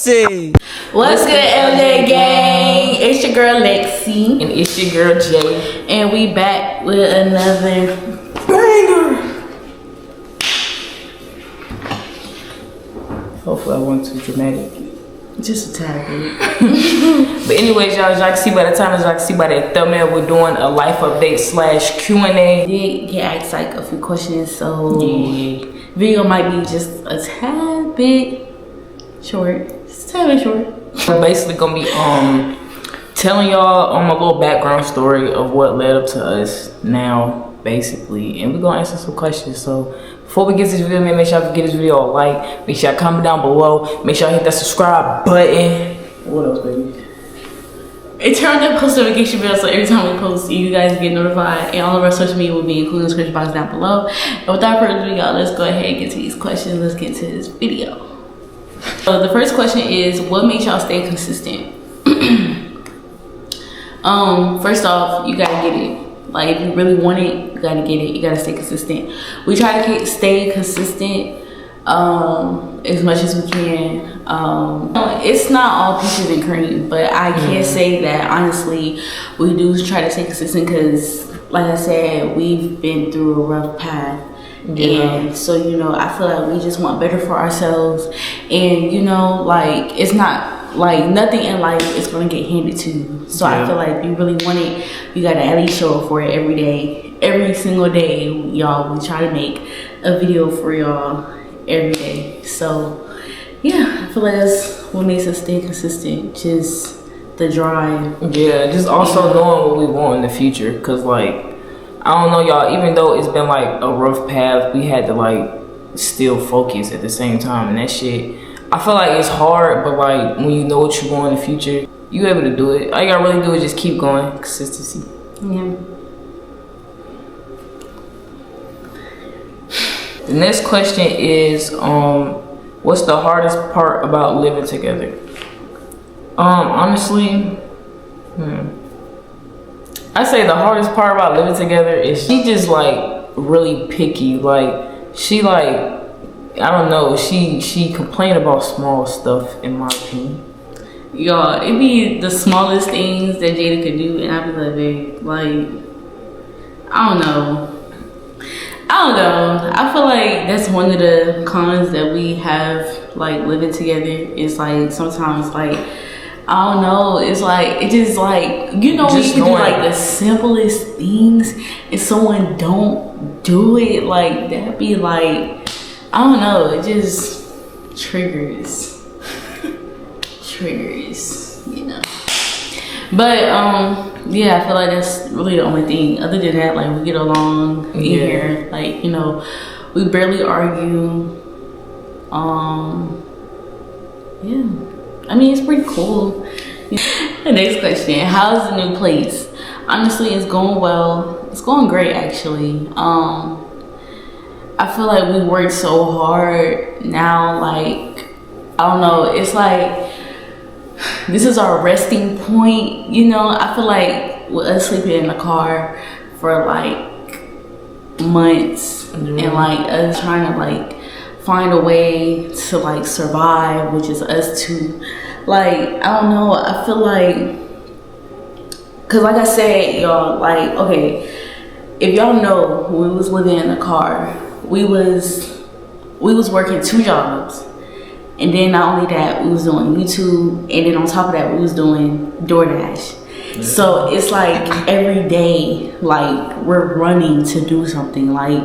LEXI. What's good, LJ gang? It's your girl Lexi. And it's your girl Jay. And we back with another banger. Hopefully I wasn't too dramatic. Just a tad bit. But anyways, y'all can see by the time, y'all can see by that thumbnail, we're doing a life update / Q&A. Did get asked like a few questions, so Yeah. video might be just a tad bit short. Just a tad bit short. We're basically gonna be telling y'all a little background story of what led up to us now, basically, and we're gonna answer some questions. So before we get to this video, man, make sure y'all give this video a like, make sure y'all comment down below, make sure y'all hit that subscribe button. What else, baby? And turn on the post notification bell so every time we post, you guys get notified. And all of our social media will be included in the description box down below. And without further ado, y'all, let's go ahead and get to these questions. Let's get to this video. So the first question is, what makes y'all stay consistent? First off, you gotta get it. Like, if you really want it, you gotta get it. You gotta stay consistent. We try to stay consistent as much as we can. It's not all peaches and cream, but I can say that honestly, we do try to stay consistent because, like I said, we've been through a rough path. Yeah. And so, you know, I feel like we just want better for ourselves. And, you know, like, it's not like nothing in life is going to get handed to you. So I feel like if you really want it, you got to at least show up for it every day. Every single day, y'all, we try to make a video for y'all every day. So, yeah, I feel like that's what makes us stay consistent. Just the drive. Yeah, just also knowing what we want in the future. Because, like, I don't know, y'all, even though it's been like a rough path, we had to like still focus at the same time, and that shit, I feel like it's hard, but like when you know what you want in the future, you able to do it. All you gotta really do is just keep going. Consistency. Yeah. The next question is, what's the hardest part about living together? Honestly, I say the hardest part about living together is she just like really picky. Like she like, I don't know, she complain about small stuff, in my opinion. Y'all, it be the smallest things that Jada could do, and I be like, babe, like, I don't know. I feel like that's one of the cons that we have, like, living together. Is like sometimes, like, I don't know, it's like, it just like, you know, when you can do like the simplest things and someone don't do it, like, that'd be like, I don't know, it just triggers, you know. But yeah, I feel like that's really the only thing. Other than that, like, we get along in here, like, you know, we barely argue. Yeah, I mean, it's pretty cool. The next question, how's the new place? Honestly, it's going well. It's going great, actually. I feel like we worked so hard now, like, I don't know, it's like, this is our resting point, you know. I feel like with us sleeping in the car for like months and like us trying to like find a way to like survive, which is us two, like, I don't know, I feel like, cause like I said, y'all, like, okay, if y'all know, when we was living in the car, we was working 2 jobs. And then not only that, we was doing YouTube, and then on top of that, we was doing DoorDash. So it's like every day, like, we're running to do something. Like,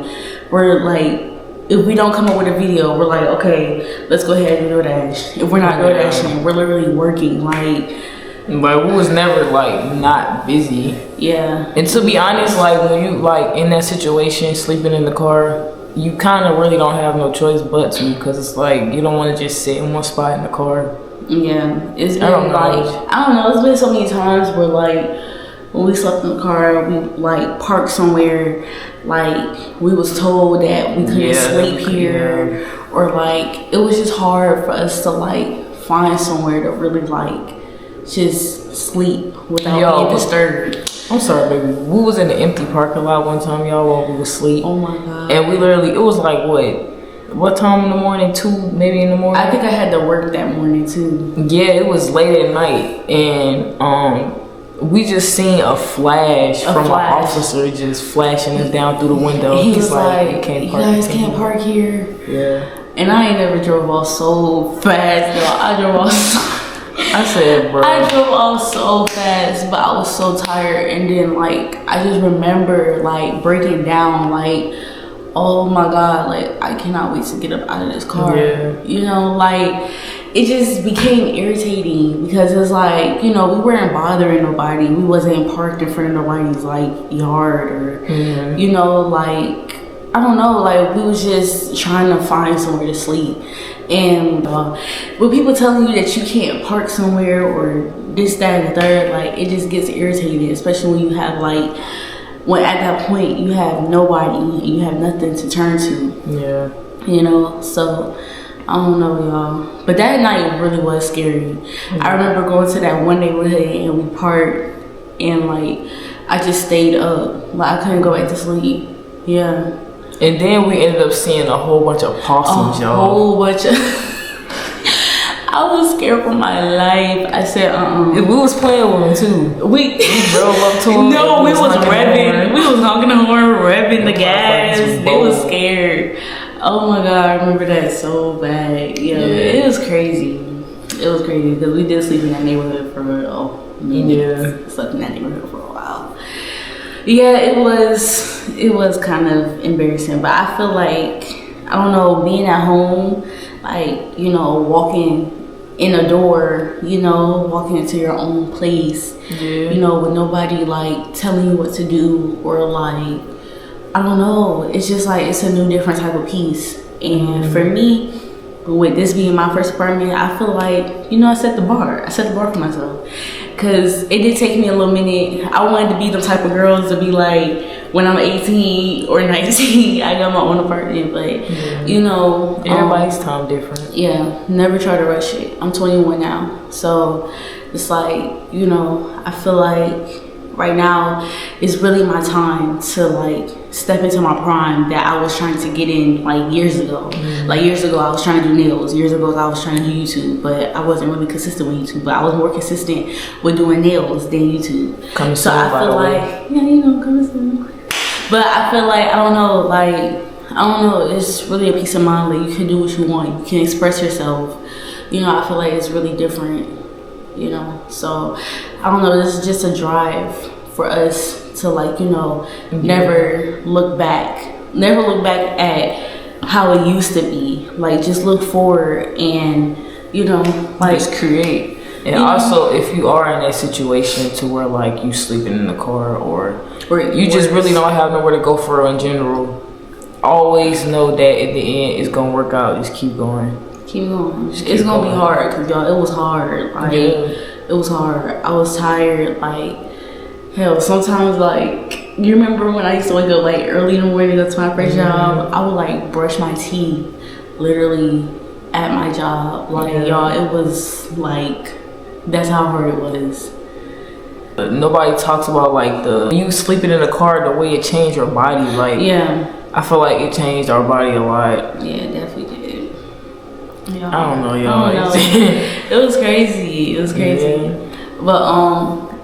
we're like, if we don't come up with a video, we're like, okay, let's go ahead and do DoorDash. If we're not DoorDashing, we're literally working. Like we was never like not busy. Yeah. And to be honest, like when you like in that situation, sleeping in the car, you kind of really don't have no choice but to, because it's like you don't want to just sit in one spot in the car. Yeah, it's been like, I don't know, it's been so many times where like when we slept in the car, we like parked somewhere, like we was told that we couldn't sleep here, or like it was just hard for us to like find somewhere to really like just sleep without being disturbed. I'm sorry, baby. We was in the empty parking lot one time, y'all, while we was asleep. Oh my God. And we literally, it was like what? What time in the morning? 2, maybe in the morning? I think I had to work that morning too. Yeah, it was late at night, and we just seen a flash from an officer just flashing us down through the window. He was like, you guys can't park here. Yeah. And I ain't never drove off so fast, though. I drove off I said, bro. I drove off so fast, but I was so tired. And then, like, I just remember, like, breaking down, like, oh my God, like, I cannot wait to get up out of this car. Yeah. You know, like, it just became irritating because it's like, you know, we weren't bothering nobody. We wasn't parked in front of nobody's, like, yard or, you know, like, I don't know, like, we was just trying to find somewhere to sleep. And with people telling you that you can't park somewhere or this, that, and the third, like, it just gets irritating, especially when you have, like, when at that point you have nobody and you have nothing to turn to. Yeah. You know, so I don't know, y'all. But that night really was scary. I remember going to that one neighborhood and we parked and, like, I just stayed up. Like, I couldn't go back to sleep. Yeah. And then we ended up seeing a whole bunch of possums, y'all. A whole bunch of... I was scared for my life. I said, We was playing with them, too. We drove up to them. No, we was revving. We was honking the horn, revving the gas. They was scared. Oh, my God. I remember that so bad. Yeah. It was crazy. It was crazy because we did sleep in that neighborhood for slept in that neighborhood for a while. Yeah, it was kind of embarrassing, but I feel like, I don't know, being at home, like, you know, walking in a door, you know, walking into your own place, you know, with nobody, like, telling you what to do or, like, I don't know, it's just like, it's a new different type of peace. And for me, with this being my first apartment, I feel like, you know, I set the bar for myself. Because it did take me a little minute. I wanted to be the type of girls to be like, when I'm 18 or 19, I got my own apartment. But, you know. Everybody's time different. Yeah, never try to rush it. I'm 21 now. So it's like, you know, I feel like right now is really my time to, like, step into my prime that I was trying to get in, like, years ago. Like, years ago I was trying to do nails. Years ago I was trying to do YouTube, but I wasn't really consistent with YouTube. But I was more consistent with doing nails than YouTube. Coming so soon, I feel like, yeah, you know, coming soon. But I feel like, I don't know, it's really a peace of mind. Like, you can do what you want. You can express yourself. You know, I feel like it's really different, you know. So, I don't know, this is just a drive for us to, like, you know, never look back at how it used to be. Like, just look forward and, you know, like, just create. And also, if you are in that situation to where, like, you sleeping in the car or you just really don't have nowhere to go for in general, always know that at the end it's gonna work out. Just keep going. It's gonna be hard because, y'all, it was hard. Like, it was hard. I was tired. Like, hell, sometimes, like, you remember when I used to wake up, like, early in the morning to go to my first job? I would, like, brush my teeth literally at my job. Like, y'all, it was like, that's how hard it was. Nobody talks about, like, you sleeping in a car, the way it changed your body. Like, I feel like it changed our body a lot. Yeah, it definitely did. I don't know, y'all. It was crazy. But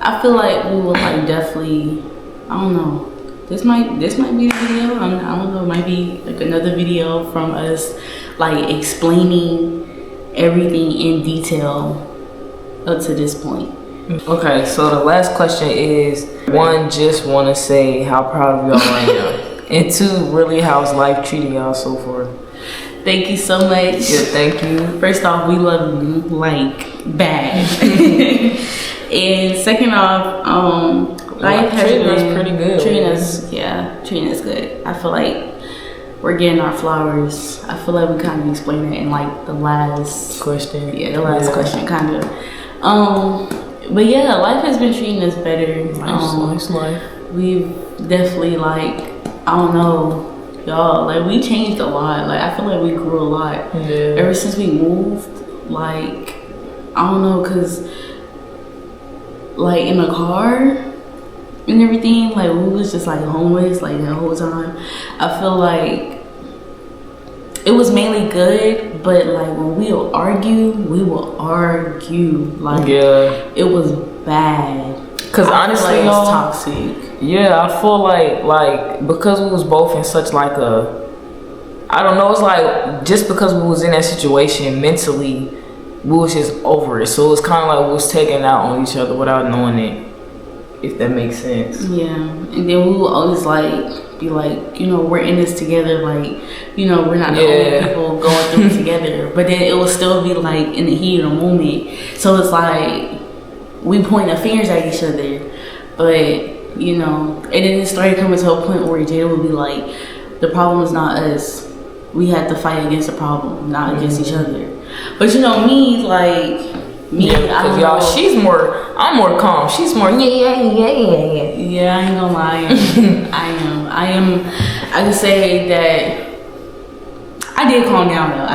I feel like we would, like, definitely, I don't know, this might be the video. I don't know, it might be, like, another video from us, like, explaining everything in detail up to this point. Okay, so the last question is, one, just want to say how proud of y'all I am. And two, really, how's life treating y'all so far? Thank you so much. Yeah, thank you. First off, we love you, like, bad. And second off, life has treating us pretty good. Treating us good. I feel like we're getting our flowers. I feel like we kind of explained it in, like, the last question. Yeah, the last question, kind of. But yeah, life has been treating us better. Nice life. We've definitely, like, I don't know, y'all, like, we changed a lot. Like, I feel like we grew a lot. Ever since we moved, like, I don't know, cause, like, in the car and everything, like, we was just, like, homeless, like, the whole time. I feel like it was mainly good, but like when we will argue, like it was bad. Cause honestly, it y'all, was toxic. Yeah, I feel like because we was both in such like a, I don't know, it's like just because we was in that situation mentally, we was just over it. So it was kind of like we was taking out on each other without knowing it, if that makes sense. Yeah, and then we would always like be like, you know, we're in this together, like, you know, we're not the only people going through it together. But then it will still be like in the heat of the moment. So it's like we point the fingers at each other, but you know, and then it started coming to a point where Jada would be like, the problem is not us. We had to fight against the problem, not against each other. But you know, me, Because y'all, I'm more calm. She's more, Yeah, I ain't gonna lie. I am. I can say that I did calm down though.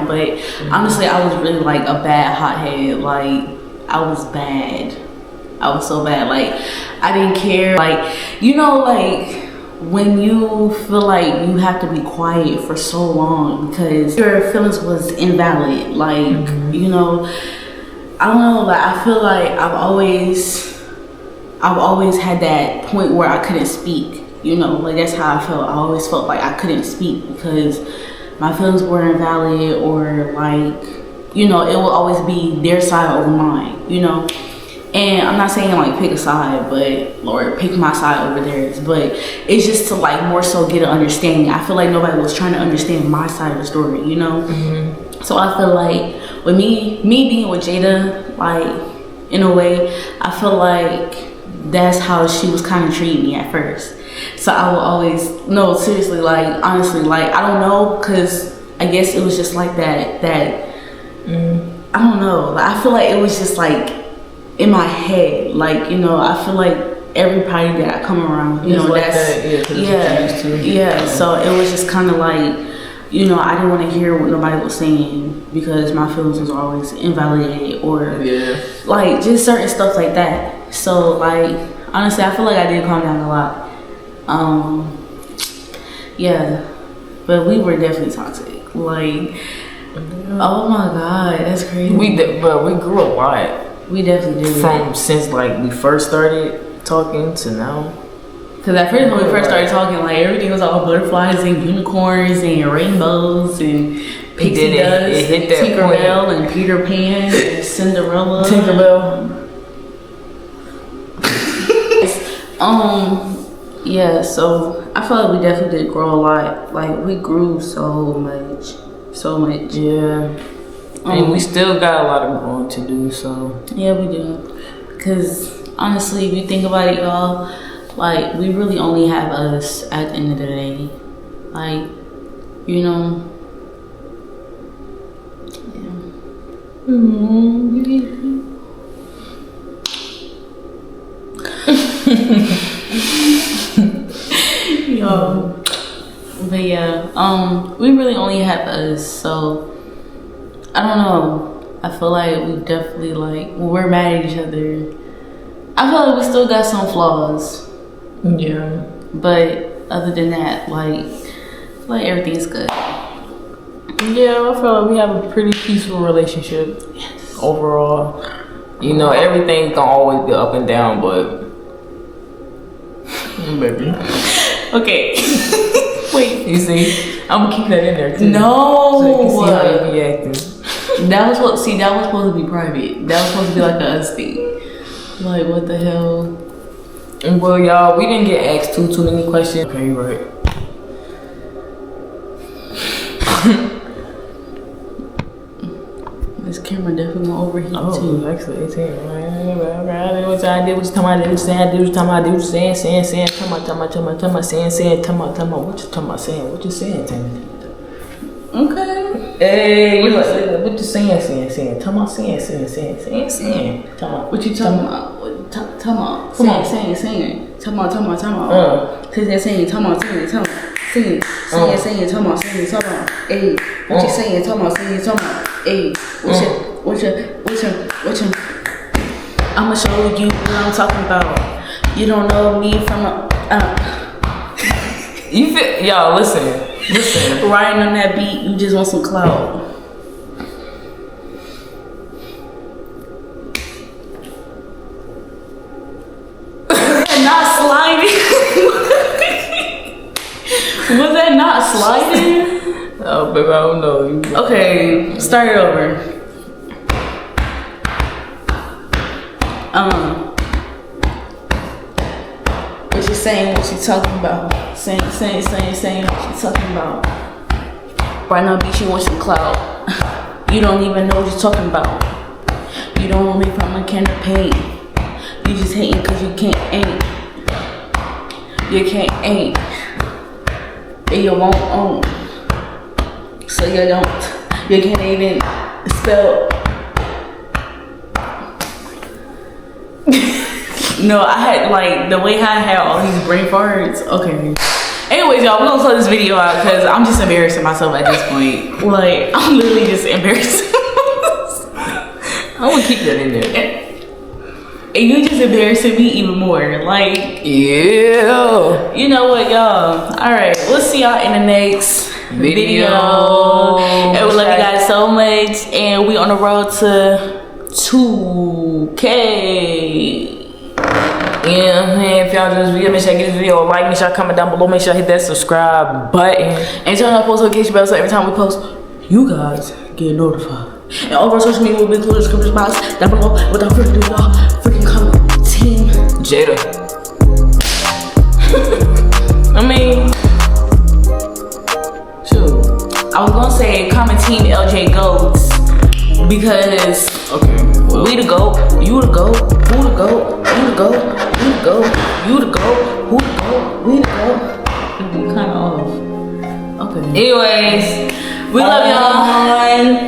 But honestly, I was really like a bad hothead. Like, I was bad. I was so bad. Like, I didn't care. Like, you know, like when you feel like you have to be quiet for so long because your feelings was invalid. Like, you know, I don't know. Like, I feel like I've always had that point where I couldn't speak. You know, like that's how I felt. I always felt like I couldn't speak because my feelings were invalid, or like, you know, it will always be their side over mine. You know. And I'm not saying like pick a side, or pick my side over theirs, but it's just to like more so get an understanding. I feel like nobody was trying to understand my side of the story, you know? So I feel like with me being with Jada, like in a way, I feel like that's how she was kind of treating me at first. So I will always, no, seriously, like honestly, like I don't know, cause I guess it was just like that I don't know. Like, I feel like it was just like in my head, like, you know, I feel like every party that I come around, you know, like that's that, so it was just kind of like, you know, I didn't want to hear what nobody was saying because my feelings was always invalidated, or like just certain stuff like that. So like honestly, I feel like I did calm down a lot. But we were definitely toxic. Like, oh my god, that's crazy. But we grew a lot. We definitely did. Since like we first started talking to now. Cause at first when we first started talking, like everything was all butterflies and unicorns and rainbows and pixie dust, it hit that Tinkerbell point. and Peter Pan and Cinderella. Tinkerbell. Yeah, so I feel like we definitely did grow a lot. Like we grew so much. Yeah. And we still got a lot of growing to do, so. Yeah, we do. Cause honestly, if you think about it, y'all, like we really only have us at the end of the day. Like, you know. Yo. But yeah, we really only have us, so I don't know. I feel like we definitely like when we're mad at each other, I feel like we still got some flaws. Yeah. But other than that, like everything's good. Yeah, I feel like we have a pretty peaceful relationship overall. You know, everything can always be up and down, but baby. Okay. Wait. You see, I'm gonna keep that in there too. No. So you can see how you be acting. That was supposed to be private. That was supposed to be like a us thing. Like, what the hell? Well, y'all, we didn't get asked too many questions. Okay, you're right. This camera definitely went over here too. Actually, 18. I did what you talking about, saying, what you saying, what you saying, Tammy. Okay. Hey, what you saying, tell me, saying. What you talking about? Come on. Saying. Tell me. Saying. Tell me. Saying. Hey, what you saying? Tell me. Hey, what you? I'ma show you what I'm talking about. You don't know me from You feel, y'all listen. Listen. Riding on that beat, you just want some clout. Not sliding. Was that not sliding? Oh, baby, I don't know. Okay, start it over. What you saying? What you talking about? Saying what you talking about? Right now, bitch, you want some clout. You don't even know what you're talking about. You don't want me from a can of paint. You just hating cause you can't ain't. You can't ain't. And you won't own. So you don't. You can't even spell. No, I had like the way I had all these brain farts. Okay. Anyways, y'all, we're gonna close this video out because I'm just embarrassing myself at this point. Like, I'm literally just embarrassing. I'm gonna keep that in there. And you just embarrassing me even more. Like, yeah. You know what, y'all? Alright, we'll see y'all in the next video. And we love you guys so much. And we on the road to 2K. Yeah, man, if y'all do this video, make sure you give this video a like, make sure you comment down below, make sure you hit that subscribe button. And turn on post notification bell so every time we post, you guys get notified. And all of our social media will be included in the description box down below. Without further ado, y'all, freaking comment Team Jada. I mean, shoot. I was gonna say comment Team LJ Goats because we the GOAT, you the GOAT, who the GOAT, you the GOAT, you the GOAT, you the GOAT, who the GOAT, we the GOAT. Kind of off. Okay. Anyways, we love y'all.